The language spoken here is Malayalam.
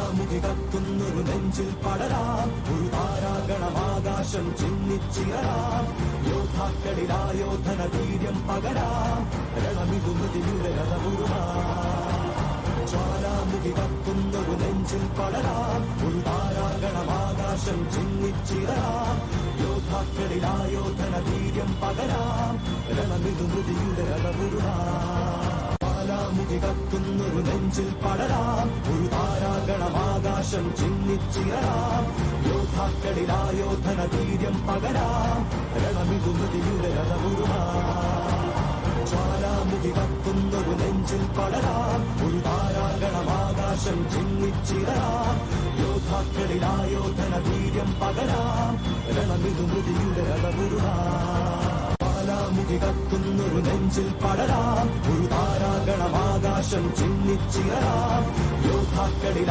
ജ്വാലാമുഖി കത്തുന്നൊരു നെഞ്ചിൽ പടരാം ഒരു താരാഗണമാകാശം ചിന്നിച്ചിയറാം യോദ്ധാക്കളിലായോധന വീര്യം പകരാം രണമിതുമതിയുടെ രഥമുരുമാം ജ്വാലാമുഖി കത്തുന്നൊരു നെഞ്ചിൽ പടരാം ഒരു താരാഗണമാകാശം ചിന്നിച്ചിയറാം യോദ്ധാക്കളിലായോധന വീര്യം പകരാം രണമിതുമതിയുടെ രഥമുരുമാം ജ്വാലാമുഖി കത്തുന്നൊരു നെഞ്ചിൽ പടരാം ഒരു താരാഗണമാകാശം ചിന്നിച്ചിയറാം യോദ്ധാക്കളിലായോധന വീര്യം പകരാം രണമിതുമതിയുടെ രഥമുരുമാം ജ്വാലാമുഖി കത്തുന്നൊരു നെഞ്ചിൽ പടരാം ഒരു താരാഗണമാകാശം ചിന്നിച്ചിയറാം യോദ്ധാക്കളിലായോധന വീര്യം പകരാം രണമിതുമതിയുടെ രഥമുരുമാം ജ്വാലാമുഖി കത്തുന്നൊരു നെഞ്ചിൽ പടരാം ഒരു താരാഗണമാകാശം ചിന്നിച്ചിയറാം യോദ്ധാക്കളിൽ